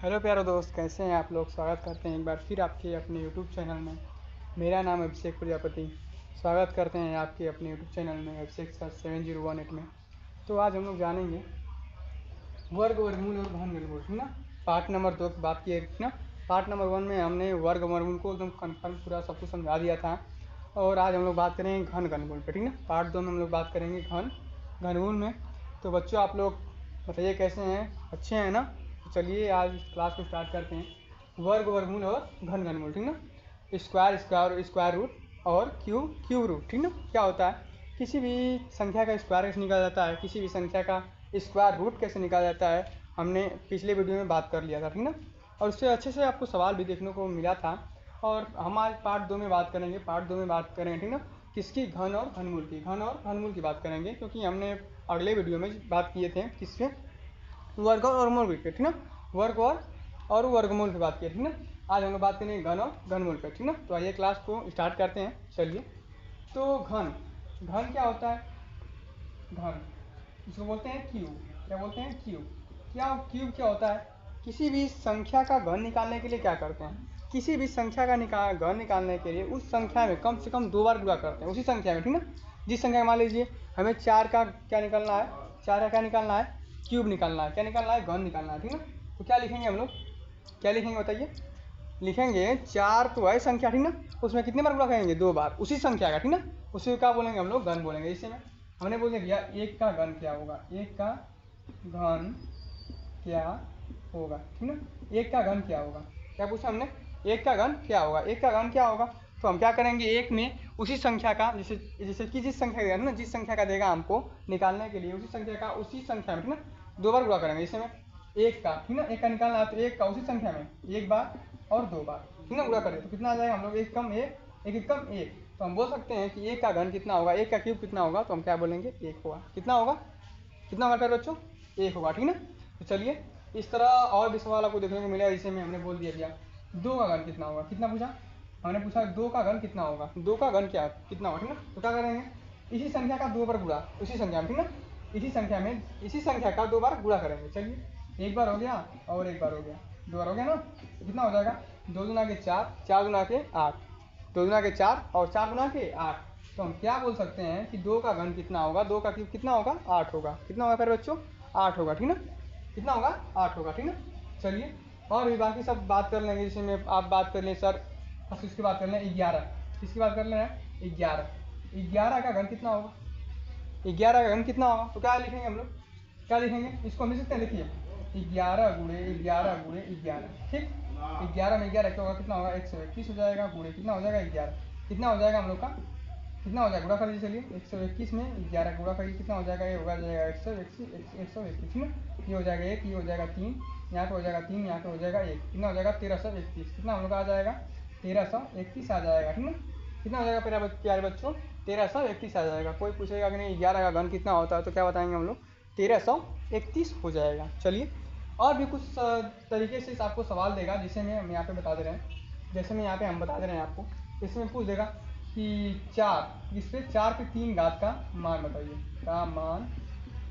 Hello प्यारे दोस्त, कैसे हैं आप लोग। स्वागत करते हैं एक बार फिर आपके अपने यूट्यूब चैनल में। मेरा नाम अभिषेक प्रजापति। स्वागत करते हैं आपके अपने यूट्यूब चैनल में अभिषेक सर 7018 में। तो आज हम लोग जानेंगे वर्ग वर्गमूल और घन घनमूल, ठीक ना। पार्ट नंबर 2 की बात की है, ठीक ना। पार्ट नंबर 1 में हमने वर्ग वर्गमूल को एकदम कन्फर्म पूरा सब कुछ समझा दिया था। और आज हम लोग बात करेंगे घन घनमूल पे, ठीक ना। पार्ट 2 में हम लोग बात करेंगे घन घनमूल में। तो बच्चों, आप लोग बताइए कैसे हैं, अच्छे हैं ना। तो चलिए आज क्लास को स्टार्ट करते हैं। वर्ग वर्गमूल और घन घनमूल, ठीक ना। स्क्वायर स्क्वायर स्क्वायर रूट और क्यूब रूट, ठीक ना। क्या होता है, किसी भी संख्या का स्क्वायर कैसे निकाला जाता है, किसी भी संख्या का स्क्वायर रूट कैसे निकाला जाता है, हमने पिछले वीडियो में बात कर लिया था, ठीक ना। और उससे अच्छे से आपको सवाल भी देखने को मिला था। और हम आज पार्ट 2 में बात करेंगे, ठीक ना। किसकी, घन और घनमूल की, घन और घनमूल की बात करेंगे, क्योंकि हमने अगले वीडियो में बात किए थे किसके, वर्ग और वर्गमूल पे, ठीक ना। वर्ग और वर्गमूल पे बात की, ठीक ना। आज हम लोग बात करेंगे घन और घनमूल पे, ठीक ना। तो आइए क्लास को स्टार्ट करते हैं, चलिए। तो घन घन क्या होता है, घन इसको बोलते हैं क्यूब। क्या बोलते हैं, क्यूब। क्यूब क्या होता है, किसी भी संख्या का घन निकालने के लिए क्या करते हैं, किसी भी संख्या का घन निकालने के लिए उस संख्या में कम से कम 2 बार गुणा करते हैं, उसी संख्या में, ठीक ना। जिस संख्या मान लीजिए हमें 4 का क्या निकालना है, 4 का क्या निकालना है, क्यूब निकालना है, क्या निकालना है, घन निकालना है, ठीक ना। तो क्या लिखेंगे हम लोग, क्या लिखेंगे बताइए। लिखेंगे 4 तो है संख्या, ठीक ना। उसमें कितने बार गुणा करेंगे, 2 बार, उसी संख्या का, ठीक ना। उसे क्या बोलेंगे हम लोग, घन बोलेंगे। इसी में हमने बोल दिया एक का घन क्या होगा, एक का घन क्या होगा, ठीक ना। एक का घन क्या होगा, क्या पूछा हमने, एक का घन क्या होगा, एक का घन क्या होगा। तो हम क्या करेंगे, एक में उसी संख्या का, जैसे जैसे कि जिस संख्या का ना, जिस संख्या का देगा हमको निकालने के लिए, उसी संख्या का उसी संख्या में, ठीक ना, 2 बार गुणा करेंगे। जैसे में एक का, ठीक ना, एक का निकालना है तो एक का उसी संख्या में 1 बार और 2 बार, ठीक ना, गुणा करें तो कितना आ जाएगा हम लोग, एक कम एक, एक कम एक। तो हम बोल सकते हैं कि एक का घन कितना होगा, एक का क्यूब कितना होगा, तो हम क्या बोलेंगे, एक होगा। कितना होगा, कितना होगा प्यारे बच्चों, एक होगा, ठीक ना। तो चलिए, इस तरह और भी सवाल आपको देखने को मिला। इसे में हमने बोल दिया भैया 2 का घन कितना होगा, कितना पूछा हमने, पूछा 2 का घन कितना होगा, 2 का घन क्या कितना होगा, ठीक ना। तो क्या करेंगे, इसी संख्या का 2 बार गुणा, उसी संख्या में, ठीक ना, इसी संख्या में, इसी संख्या का 2 बार गुणा करेंगे। चलिए, एक बार हो गया और एक बार हो गया, 2 बार हो गया ना। तो कितना हो जाएगा, 2 दूना के 4, 4 दूना के 8, 2 दूना के 4 और 4 दूना के 8। तो हम क्या बोल सकते हैं कि 2 का घन कितना होगा, 2 का क्यूब कितना होगा, 8 होगा। कितना होगा प्यारे बच्चों, 8 होगा, ठीक ना। कितना होगा, 8 होगा, ठीक ना। चलिए, और भी बाकी सब बात कर लेंगे। जैसे में आप बात कर लें सर, बस इसकी बात कर लें 11, किसकी बात कर लें, 11, 11 का घन कितना होगा, 11 का घन कितना होगा। तो क्या लिखेंगे हम लोग, क्या लिखेंगे, इसको हम लिख सकते हैं, देखिए 11 गुणे 11 गुणे 11, ठीक। 11 में 11 क्या होगा, कितना होगा, 121 हो जाएगा, गुणे कितना हो जाएगा, 11, कितना हो जाएगा हम लोग का, कितना हो जाएगा, गुणा कर लीजिए। चलिए 121 में 11 गुणा करिए, कितना हो जाएगा, ये होगा जाएगा 121, ठीक ना। ये हो जाएगा 1, ये हो जाएगा 3, यहाँ पे हो जाएगा 3, यहाँ पे हो जाएगा 1, कितना हो जाएगा 1331, कितना हम लोग का आ जाएगा, 1331 आ जाएगा, ठीक ना। कितना हो जाएगा प्यारे बच्चों, 1331 आ जाएगा। कोई पूछेगा कि नहीं 11 का घन कितना होता है, तो क्या बताएंगे हम लोग, 1331 हो जाएगा। चलिए, और भी कुछ तरीके से आपको सवाल देगा, जिसे में हम यहाँ पे बता दे रहे हैं, जैसे में यहाँ पे हम बता दे रहे हैं आपको। इसमें पूछ देगा कि 4, इस पर 4 पे 3 घात का मान बताइए, का मान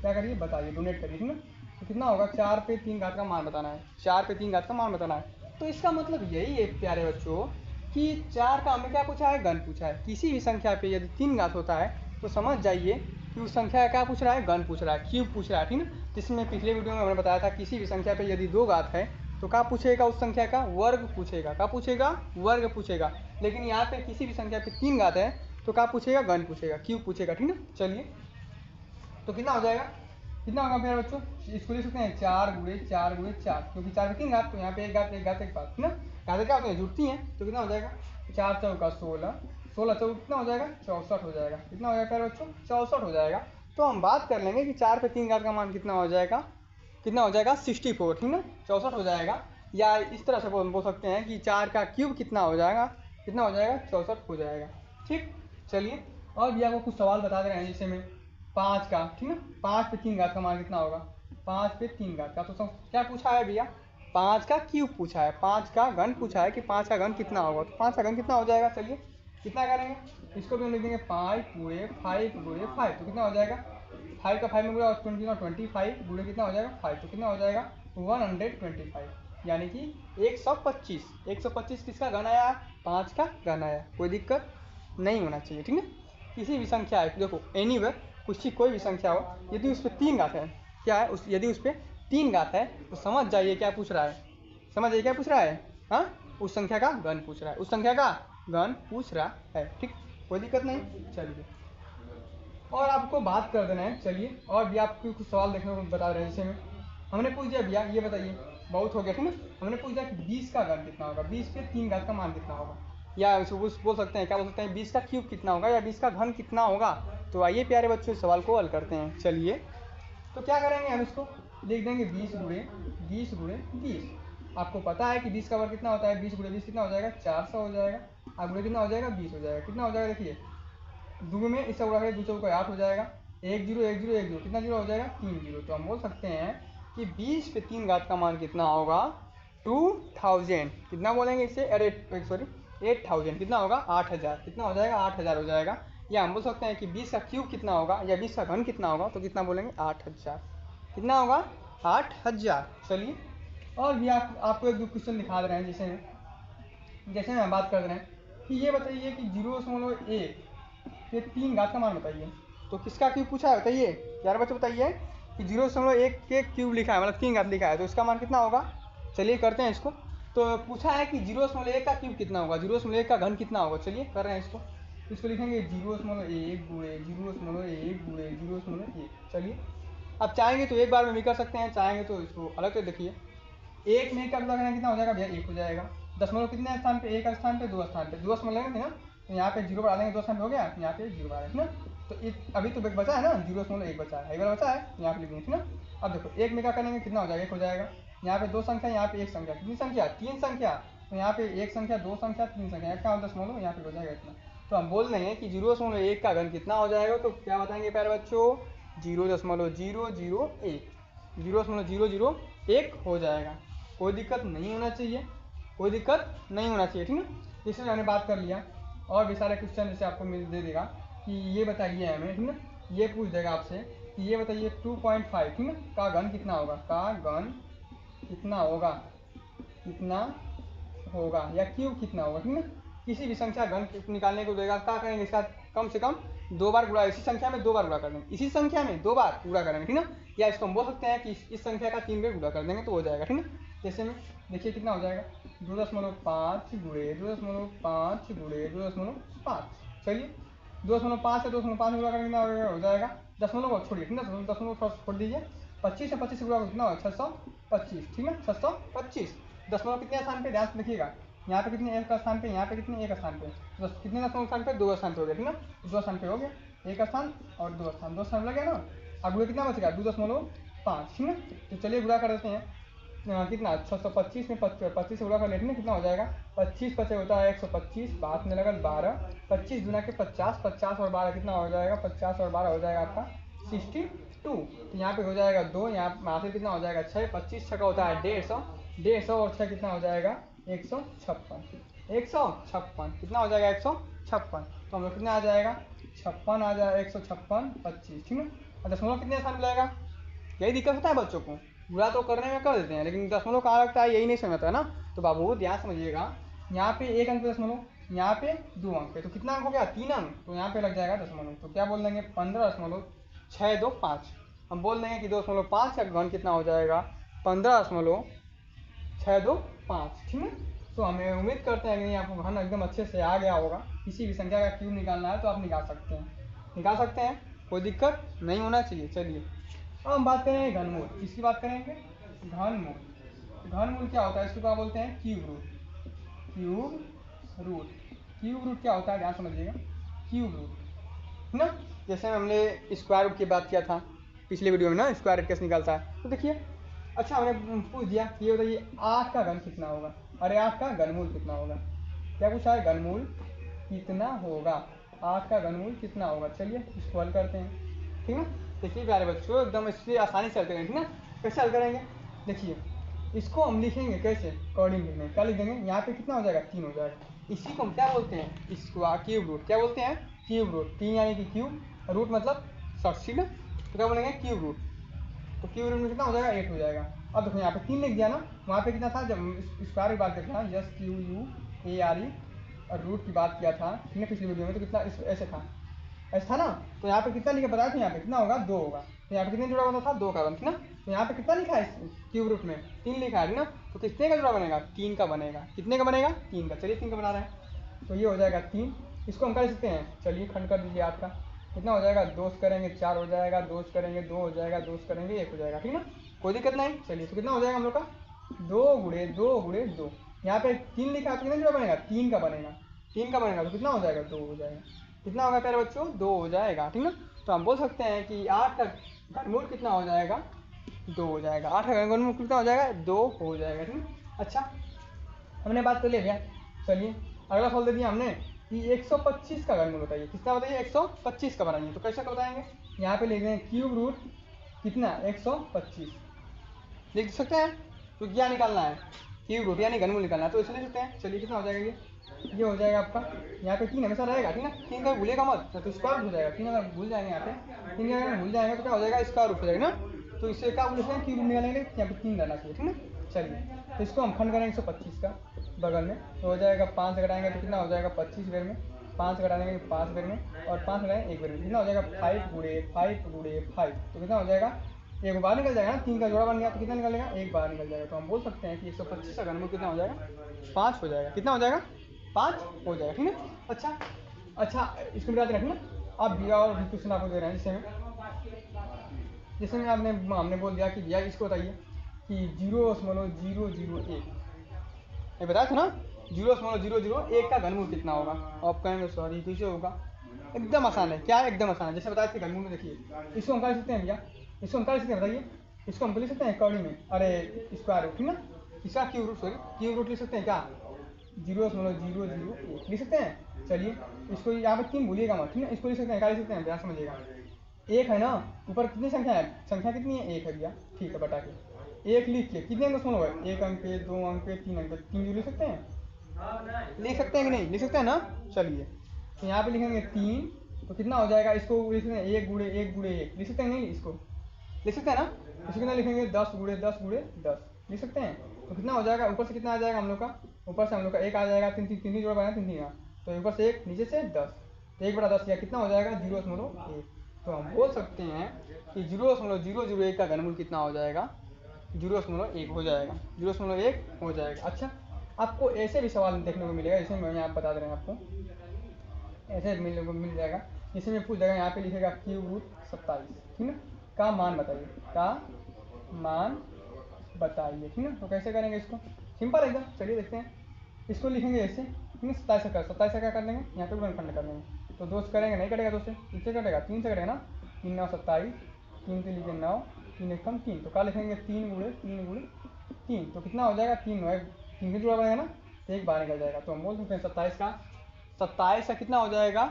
क्या करिए, बताइए, डोनेट करिए, ठीक ना। तो कितना होगा, 4 पे 3 घात का मान बताना है, 4 पे 3 घात का मान बताना है। तो इसका मतलब यही है प्यारे बच्चों कि 4 का हमें क्या पूछा है, घन पूछा है। किसी भी संख्या पे यदि 3 घात होता है तो समझ जाइए कि उस संख्या का क्या पूछ रहा है, घन पूछ रहा है, क्यूब पूछ रहा है, ठीक ना। जिसमें पिछले वीडियो में हमने बताया था, किसी भी संख्या पे यदि 2 घात है तो क्या पूछेगा, उस संख्या का वर्ग पूछेगा, क्या पूछेगा, वर्ग पूछेगा। लेकिन यहाँ पे किसी भी संख्या पे 3 घात है तो क्या पूछेगा, घन पूछेगा, क्यूब पूछेगा, ठीक ना। चलिए, तो कितना हो जाएगा, कितना होगा मेरे बच्चों, इसको लिख सकते हैं 4 गुणे 4 गुणे 4, क्योंकि 4 में 3 घात, तो यहाँ पे एक घात एक घात एक बात, ठीक ना। घातें क्या होती हैं, जुड़ती हैं। तो कितना हो जाएगा, 4 चौका 16, 16 चौक कितना हो जाएगा, 64 हो जाएगा। कितना हो जाएगा मेरे बच्चों, 64 हो जाएगा। तो हम बात कर लेंगे कि 4 पे 3 घात का मान कितना हो जाएगा, कितना हो जाएगा, 64, ठीक ना, 64 हो जाएगा। या इस तरह से बोल सकते हैं कि 4 का क्यूब कितना हो जाएगा, कितना हो जाएगा, 64 हो जाएगा, ठीक। चलिए, और भी आपको कुछ सवाल बता दे रहे हैं, जैसे में 5 का, ठीक ना, 5 पे 3 घात का मान कितना होगा, 5 पे 3 घात का। तो क्या पूछा है भैया, 5 का क्यूब पूछा है, 5 का घन पूछा है कि 5 का घन कितना होगा। तो 5 का घन कितना हो जाएगा, चलिए कितना करेंगे, इसको भी हम लिख देंगे 5 गुणे 5 गुणे 5, तो कितना हो जाएगा, 5 का 5 में गुणा और 20 25 गुणे कितना हो जाएगा 5, तो कितना हो जाएगा 125, यानी कि 125। 125 किसका घन आया? 5 का घन आया। कोई दिक्कत नहीं होना चाहिए, ठीक है। किसी भी संख्या है, देखो एनीवे कुछ ही कोई भी संख्या हो, यदि उस पर 3 घात है, क्या है यदि उस पर 3 घात है तो समझ जाइए क्या पूछ रहा है, समझ जाइए क्या पूछ रहा है। हाँ, उस संख्या का घन पूछ रहा है, उस संख्या का घन पूछ रहा है, ठीक। कोई दिक्कत नहीं। चलिए और आपको बात कर देना है। चलिए और भी आपको कुछ सवाल देखने को बता रहे हैं। जैसे में हमने पूछ दिया भैया ये बताइए, बहुत हो गया ठीक ना। हमने पूछ दिया कि 20 का घन कितना होगा, 20 पे 3 घात का मान कितना होगा, या उसको बोल सकते हैं, क्या बोल सकते हैं, 20 का क्यूब कितना होगा या 20 का घन कितना होगा। तो आइए प्यारे बच्चों इस सवाल को हल करते हैं। चलिए तो क्या करेंगे, हम इसको लिख देंगे 20 गुणे 20 गुणे 20। आपको पता है कि 20 का वर्ग कितना होता है, 20 गुणे 20 कितना हो जाएगा, 400 हो जाएगा। और गुणे कितना हो जाएगा, 20 हो जाएगा। कितना हो जाएगा देखिए, दो में इससे उड़ा के 2 चौको 8 हो जाएगा। 1 जीरो 1 जीरो 1 जीरो, कितना जीरो हो जाएगा, 3 जीरो। तो हम बोल सकते हैं कि 20 पे 3 घात का मान कितना होगा, 2000। कितना बोलेंगे इसे, अरे सॉरी 8000। कितना होगा, 8000। कितना हो जाएगा, 8000 हो जाएगा। या हम बोल सकते हैं कि 20 का क्यूब कितना होगा या 20 का घन कितना होगा, तो कितना बोलेंगे, 8000। कितना होगा, 8000। चलिए और भी आपको एक दो क्वेश्चन दिखा दे रहे हैं। जैसे हम बात कर रहे हैं कि ये बताइए कि 0.1 के 3 घात का मान बताइए। तो किसका क्यूब पूछा है बताइए यार बच्चों, बताइए कि 0.1 के क्यूब लिखा है, मतलब 3 घात लिखा है, तो इसका मान कितना होगा। चलिए करते हैं इसको। तो पूछा है कि 0.1 का क्यूब कितना होगा, 0.1 का घन कितना होगा। चलिए कर रहे हैं इसको लिखेंगे 0.1 गुणे 0.1 गुणे 0.1। चलिए अब चाहेंगे तो एक बार में भी कर सकते हैं, चाहेंगे तो इसको अलग से देखिए। एक में का गुणा करना कितना हो जाएगा भैया, 1 हो जाएगा। दशमलव कितने स्थान पे, एक स्थान पे, दो स्थान पे, दो दशमलव लेंगे ना, तो यहाँ पे जीरो बढ़ा देंगे, 2 स्थान पे हो गया, यहाँ पे 0 बढ़ा देंगे ना। तो अभी तो बचा है ना, 0.1 बचा है, एक बार बचा है, यहाँ पे लिख देंगे ना। अब देखो एक में क्या करेंगे, कितना हो जाएगा, 1 हो जाएगा। यहाँ पे 2 संख्या, यहाँ पे 1 संख्या, कितनी संख्या, 3 संख्या। तो यहाँ पे 1 संख्या, 2 संख्या, 3 संख्या, का दशमलव यहाँ पे हो जाएगा इतना। तो हम बोल रहे हैं कि 0.1 का घन कितना हो जाएगा, तो क्या बताएंगे प्यारे बच्चों, 0.001, 0.001 हो जाएगा। कोई दिक्कत नहीं होना चाहिए, कोई दिक्कत नहीं होना चाहिए, ठीक है। इसमें हमने बात कर लिया। और भी सारे क्वेश्चन जैसे आपको मिल दे देगा कि ये बताइए हमें, ठीक है। ये पूछ देगा आपसे कि ये बताइए 2.5, ठीक है, का घन कितना होगा, का घन कितना होगा, कितना होगा, या क्यूब कितना होगा, ठीक है। किसी भी संख्या घन निकालने को देगा, क्या करेंगे, इसका कम से कम 2 बार गुणा, इसी संख्या में 2 बार गुणा कर देंगे, इसी संख्या में 2 बार गुणा करेंगे, ठीक है। या इसको हम बोल सकते हैं कि इस संख्या का 3 बार गुणा कर देंगे तो हो जाएगा, ठीक है। जैसे में देखिए कितना हो जाएगा, 2.5 गुणे 2.5 गुणे 2.5। चलिए 2.5 से 2.5 गुणा करके कितना हो जाएगा, दशमलव छोड़िए, ठीक है, दशमलव छोड़ दीजिए। 25 से 25 गुणा कितना होगा, 625, ठीक है, 625। दशमलव कितने स्थान पे, ध्यान से देखिएगा, यहाँ पे कितने एक स्थान पे, यहाँ पे कितने एक स्थान पे, कितने दशमलव स्थान पे, 2 स्थान पे हो गया, ठीक है, 2 स्थान पे हो गया, एक स्थान और 2 स्थान, 2 स्थान लग गया ना। अब ये कितना बचेगा, 2.5, ठीक है। तो चलिए गुणा कर देते हैं, कितना 625 में 25 से गुणा कर लेते हैं, कितना हो जाएगा, 25 पचे होता है 125, बात में लगा 12, 25 गुना के 50, 50 और 12 कितना हो जाएगा, 50 और 12 हो जाएगा आपका 62। तो यहाँ पे हो जाएगा 2, यहाँ से कितना हो जाएगा 6, 25 छका होता है 150, 150 और 6 कितना हो जाएगा 156, 156 कितना हो जाएगा 156। तो हम लोग कितना आ जाएगा 56 आ जाएगा, 156 25, ठीक है। और दशमलव कितने स्थान मिलेगा, यही दिक्कत होता है बच्चों को, बुरा तो करने में कर देते हैं लेकिन दशमलव कहाँ लगता है यही नहीं समझता है ना। तो बाबू ध्यान समझिएगा, यहाँ पे 1 अंक पे दशमलव, यहाँ पे 2 अंक पे, तो कितना अंक हो गया, 3 अंक, तो यहाँ पे लग जाएगा दशमलव। तो क्या बोल देंगे, 15.625। हम बोल देंगे कि 2.5 का घन कितना हो जाएगा, 15.625, ठीक है। तो हमें उम्मीद करते हैं कि नहीं आपको घन एकदम अच्छे से आ गया होगा। किसी भी संख्या का क्यूब निकालना है तो आप निकाल सकते हैं, कोई दिक्कत नहीं होना चाहिए। चलिए अब हम बात करेंगे घनमूल, किसकी बात करेंगे, घनमूल। घनमूल क्या होता है, इसको क्या बोलते हैं, क्यूब रूट। क्यूब रूट क्या होता है, ध्यान समझिएगा, क्यूब रूट ना। जैसे हमने स्क्वायर रूट की बात किया था पिछले वीडियो में ना, स्क्वायर रूट कैसे निकालता है, तो देखिए अच्छा हमने पूछ दिया कि ये बताइए 8 का घन कितना होगा, अरे 8 का घनमूल कितना होगा, क्या पूछा है, घनमूल कितना होगा, 8 का घनमूल कितना होगा। चलिए इसको हल करते हैं, ठीक है। देखिए प्यारे बच्चों एकदम इससे आसानी से हल करेंगे, ठीक है। कैसे हल करेंगे, देखिए इसको हम लिखेंगे कैसे, अकॉर्डिंग लिखेंगे, क्या लिख देंगे, यहाँ पे कितना हो जाएगा, 3 हो जाएगा। इसी को हम क्या बोलते हैं, इसको क्यूब रूट, क्या बोलते हैं, क्यूब रूट। 3 यानी कि क्यूब, रूट मतलब शॉर्ट, ठीक है। तो क्या बोलेंगे, क्यूब रूट। तो क्यूब रूट में कितना हो जाएगा 8 हो जाएगा। अब देखो यहाँ पे 3 लिख दिया ना, वहाँ पे कितना था जब स्क्वायर की बात करते हैं जस्ट QUARE और रूट की बात किया था हमने पिछली वीडियो में, तो कितना ऐसे था, ऐसा था ना। तो यहाँ पे कितना लिखा बताया था, यहाँ पे कितना होगा 2 होगा। तो यहाँ पे कितने जुड़ा बना था 2 का बन थी ना। तो यहाँ पे कितना लिखा है क्यूब रूट में 3 लिखा है ना। तो कितने का जुड़ा बनेगा 3 का बनेगा। कितने का बनेगा 3 का। चलिए 3 का बना रहे हैं, तो ये हो जाएगा 3। इसको हम कर सकते हैं, चलिए खंड कर दीजिए आपका। कितना हो जाएगा 2 से करेंगे 4 हो जाएगा, 2 से करेंगे 2 हो जाएगा, 2 से करेंगे 1 हो जाएगा, ठीक ना, कोई दिक्कत नहीं। चलिए तो कितना हो जाएगा हम लोग का 2 गुणे 2 गुणे 2। यहाँ पे 3 लिखा है तो कितना जुड़ा बनेगा 3 का बनेगा। 3 का बनेगा तो कितना हो जाएगा 2 हो जाएगा। कितना होगा प्यारे बच्चों 2 हो जाएगा, ठीक ना। तो हम बोल सकते हैं कि 8 का घनमूल कितना हो जाएगा 2 हो जाएगा। 8 का घनमूल कितना हो जाएगा 2 हो जाएगा, ठीक है। अच्छा हमने बात कर लिया भैया। चलिए अगला सवाल दे दिया हमने कि 125 का घनमूल बताइए। कितना बताइए 125 का बनाइए। तो कैसे बताएंगे, यहाँ पे लिख दें क्यूब रूट कितना 125 लिख सकते हैं। तो क्या निकालना है क्यूब रूट यानी घनमूल निकालना है, तो इसे लिख सकते हैं। चलिए कितना हो जाएगा ये हो जाएगा आपका, यहाँ पे 3 हमेशा रहेगा, ठीक ना। 3 का भूलेगा मत, तो स्क्वायर रूट हो जाएगा। 3 अगर भूल जाएंगे यहाँ पे 3 अगर भूल जाएंगे तो क्या हो जाएगा स्क्वायर रूट हो जाएगा ना। तो इससे क्या बोलते हैं क्यूब रूट निकालेंगे, यहाँ पे 3 रहना चाहिए, ठीक ना। चलिए तो इसको हम खंड करेंगे 125 का बगल में, तो हो जाएगा 5 से घटाएंगे तो कितना हो जाएगा 25 बेर में, 5 से घटाएंगे 5 बेर में, और 5 घटाएंगे 1 बेर में, कितना हो जाएगा 5 गुणे 5 गुणे 5। तो कितना हो जाएगा एक बार निकल जाएगा ना, 3 का जोड़ा बन गया तो कितना निकलेगा एक बार निकल जाएगा। तो हम बोल सकते हैं कि 125 का घनमूल कितना हो जाएगा 5 हो जाएगा। कितना हो जाएगा 5 हो जाएगा, ठीक है। अच्छा इसको मिला के रखना। अब भैया और भी क्वेश्चन आपको दे रहे हैं, जिसमें आपने हमने बोल दिया कि भैया इसको बताइए कि 0.001 ये बताया था ना 0.001 का घनमूल कितना होगा। आप कहेंगे सॉरी कैसे होगा, एकदम आसान है। क्या है एकदम आसान है, जैसे बताया थे घनमूल में। देखिए इसको हम कर सकते हैं भैया, इसको हम कर सकते हैं, बताइए इसको हम लिख सकते हैं कौड़ी में, अरे स्क्वायर रूट, ठीक ना। इसका cube root sorry cube root लिख सकते हैं क्या 0.001 लिख सकते हैं। चलिए इसको यहाँ पे 3 भूलिएगा मत, ठीक है। इसको लिख सकते हैं क्या लिख सकते हैं ध्यान समझिएगा। 1 है ना, ऊपर कितनी संख्या है, संख्या कितनी है 1 है भैया, ठीक है बटा के 1 लिख के कितने अंक सुनो 1 अंक पे 2 अंक पे 3 अंक पे 3 जो लिख सकते हैं, लिख सकते हैं कि नहीं लिख सकते हैं ना। चलिए तो यहाँ पे लिखेंगे 3, तो कितना हो जाएगा इसको लिख सकते हैं 1 गुणे 1 गुणे 1 लिख सकते हैं नहीं, इसको लिख सकते हैं ना। इसको कितना लिखेंगे 10 गुणे 10 गुणे 10 लिख सकते हैं। तो कितना हो जाएगा ऊपर से कितना आ जाएगा हम लोग का, ऊपर से हम लोग का 1 आ जाएगा, 3 3 3 जोड़ा बनाया 3 3 तो ऊपर से 1 नीचे से 10, तो 1 बटा 10 या कितना हो जाएगा 0.1। तो हम बोल सकते हैं कि 0.001 का घनमूल कितना हो जाएगा 0.1 हो जाएगा, 0.1 हो जाएगा। अच्छा आपको ऐसे भी सवाल देखने को मिलेगा, जैसे मैं यहाँ बता दे रहे हैं आपको, ऐसे मिल जाएगा। जैसे मैं पूछ देगा यहाँ पे लिखेगा क्यूब रूट 27, ठीक ना, का मान बताइए, का मान बताइए, ठीक ना। तो कैसे करेंगे इसको, सिंपल एकदम। चलिए देखते हैं, इसको लिखेंगे ऐसे, ठीक है। 27 का क्या कर देंगे यहाँ पे गुणनखंड कर देंगे। तो 2 से करेंगे नहीं कटेगा, 2 से किससे कटेगा 3 से कटेगा ना। 3 9 27, 3 से लिखे 9, 3 1 कम 3, तो क्या लिखेंगे 3 गुणे 3 गुणे 3, तो कितना हो जाएगा 3 9 3 से जुड़ा रहेगा ना, तो एक बार निकल जाएगा। तो हम बोल सकते हैं 27 का कितना हो जाएगा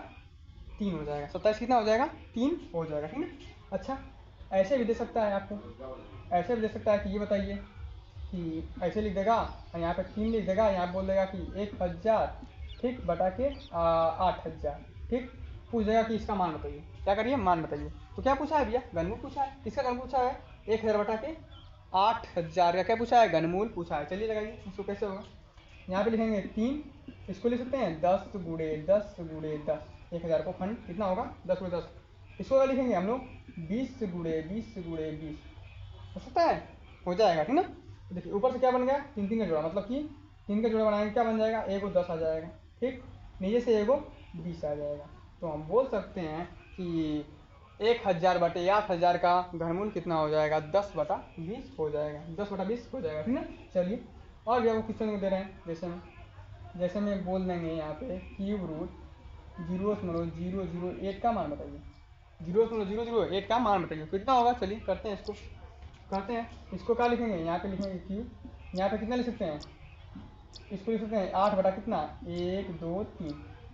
3 हो जाएगा। 27 कितना हो जाएगा 3 हो जाएगा, ठीक है। अच्छा ऐसे भी दे सकता है आपको, ऐसे भी दे सकता है कि ये बताइए कि ऐसे लिख देगा और यहाँ पे 3 लिख देगा, यहाँ बोल देगा कि 1000 ठीक बटा के 8000, ठीक। पूछ देगा कि इसका मान बताइए, क्या करिए मान बताइए। तो क्या पूछा है भैया घनमूल पूछा है, किसका घनमूल पूछा है 1000 बटा के 8000 का क्या पूछा है घनमूल पूछा है। चलिए लगाइए इसको कैसे होगा, यहाँ पे लिखेंगे 3, इसको लिख सकते हैं 10 गुणे 10 गुणे 10, 1000 को खंड कितना होगा 10 गुणे 10, इसको लिखेंगे हम लोग 20 गुणे 20 गुणे 20 हो सकता है, हो जाएगा, ठीक ना। तो देखिए ऊपर से क्या बन गया 3 3 का जोड़ा, मतलब कि 3 का जोड़ा बनाएंगे क्या बन जाएगा, एगो 10 आ जाएगा, ठीक, नीचे से एगो 20 आ जाएगा। तो हम बोल सकते हैं कि 1000 बटे 8000 का घनमूल कितना हो जाएगा 10 बटा 20 हो जाएगा, 10 बटा 20 हो जाएगा, ठीक ना। चलिए और भी आपको क्वेश्चन दे रहे हैं, जैसे में बोल देंगे यहाँ पे क्यूब रूट 0.001 का मान बताइए, 0.001 का मान बताइए कितना होगा। चलिए करते हैं इसको, करते हैं इसको क्या लिखेंगे, यहाँ पे लिखेंगे क्यूब, यहाँ पे कितना लिख सकते हैं, इसको लिख सकते हैं 8 बटा कितना 1 2 3,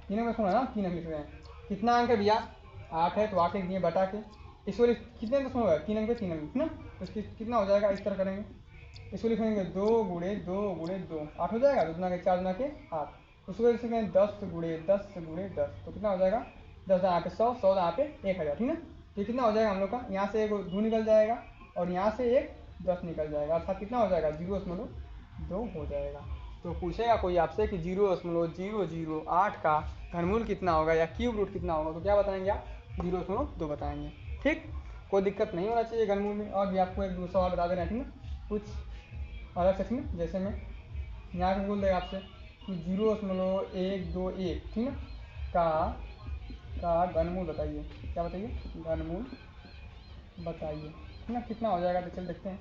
3 अंक सुना ना, 3 अंक लिख सकते हैं। कितना अंक है भैया 8 है, तो 8 लिख दिए बटा के, इसको कितने अंक सुना 3 अंक पे 3 अंक, ना। तो कितना हो जाएगा इस तरह करेंगे, इसको लिखेंगे 2 गुणे 2 गुणे 2 8 हो जाएगा, 2 दुना के 4 दुना के 8। उसको लिख सकते हैं 10 गुणे 10 गुणे 10, तो कितना हो जाएगा 10 यहाँ पे 100 100 यहाँ पे 1000, ठीक है। तो कितना हो जाएगा हम लोग का, यहाँ से एक 2 निकल जाएगा, और यहाँ से एक 10 निकल जाएगा, अर्थात कितना हो जाएगा 0.2 हो जाएगा। तो पूछेगा कोई आपसे कि 0.008 का घनमूल कितना होगा या क्यूब रूट कितना होगा, तो क्या बताएंगे आप 0.2 बताएंगे। ठीक, कोई दिक्कत नहीं होना चाहिए घनमूल में। और भी आपको एक दो सवाल बता देना, ठीक ना, कुछ अलग सेक्शन में। जैसे मैं यहाँ पे बोल देगा आपसे कि 0.121, ठीक ना, का घनमूल बताइए। क्या बताइए, घनमूल बताइए, ठीक ना, कितना हो जाएगा। तो चल देखते हैं,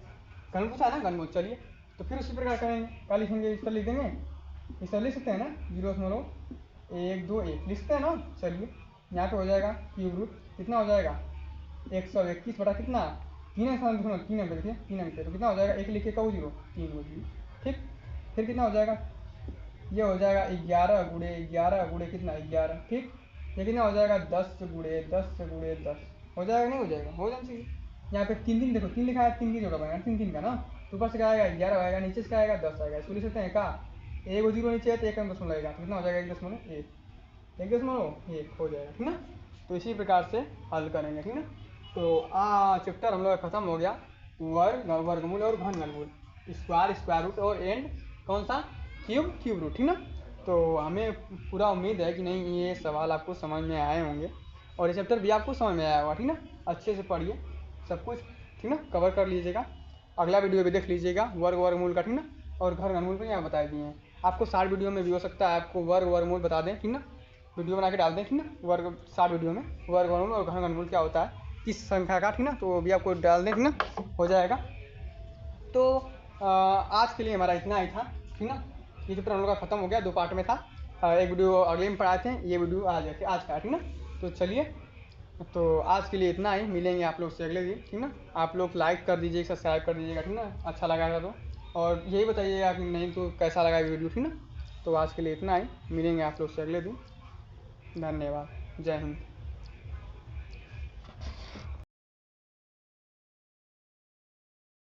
घनमूल पूछा है ना, घनमूल। चलिए तो फिर उसी प्रकार करेंगे, क्या लिखेंगे, इस तरह लिख देंगे, इस तरह लिख सकते हैं ना, 0.121 लिख सकते हैं ना। चलिए यहाँ पे हो जाएगा क्यूब रूट कितना हो जाएगा 121 बटा कितना 3 अंक, 3 अंक देखिए, 3 अंक पे तो कितना हो जाएगा, एक लिख के कहूँ 0, 3 को 0। ठीक, फिर कितना हो जाएगा, ये हो जाएगा 11 गुड़े 11 गुड़े कितना 11। ठीक, ये कितना हो जाएगा 10 गुड़े 10 गुड़े 10 हो जाएगा, नहीं हो जाएगा, हो जाना चाहिए। यहाँ पे 3 3 देखो, 3 लिखा है, 3 की जोड़ा बनेगा, 3 3 का ना, तो ऊपर से क्या आएगा 11 आएगा, नीचे से क्या आएगा 10 आएगा। इसको लिख सकते हैं का, एक 0 नीचे है तो एक दशमलव लगेगा, तो कितना हो जाएगा 1.1, 1.1 हो जाएगा, ठीक ना। तो इसी प्रकार से हल करेंगे, ठीक ना। तो चैप्टर हम लोग का खत्म हो गया, वर्गमूल और घन घनमूल, स्क्वायर रूट और एंड कौन सा क्यूब रूट, ठीक ना। तो हमें पूरा उम्मीद है कि नहीं ये सवाल आपको समझ में आए होंगे और ये चैप्टर भी आपको समझ में आया होगा, ठीक ना। अच्छे से पढ़िए सब कुछ, ठीक ना, कवर कर लीजिएगा। अगला वीडियो भी देख लीजिएगा वर्गमूल का, ठीक ना, और घनमूल पर यहाँ बता दिए हैं। आपको 60 वीडियो में भी हो सकता है आपको वर्गमूल बता दें, ठीक ना, वीडियो बना के डाल दें, ठीक ना, 60 वीडियो में वर्गमूल और घनमूल क्या होता है किस संख्या का, ठीक ना, तो भी आपको डाल दें, ठीक ना, हो जाएगा। तो आज के लिए हमारा इतना ही था, ठीक ना। ये चैप्टर हम लोग का खत्म हो गया, 2 पार्ट में था। एक वीडियो अगले में पढ़ाते हैं, ये वीडियो आज का, ठीक ना। तो चलिए, तो आज के लिए इतना ही, मिलेंगे आप लोग से अगले दिन, ठीक ना। आप लोग लाइक कर दीजिए, सब्सक्राइब कर दीजिएगा, ठीक ना, अच्छा लगा तो, और यही बताइएगा कि नहीं तो कैसा लगा वीडियो, ठीक ना। तो आज के लिए इतना ही, मिलेंगे आप लोग से अगले दिन। धन्यवाद, जय हिंद।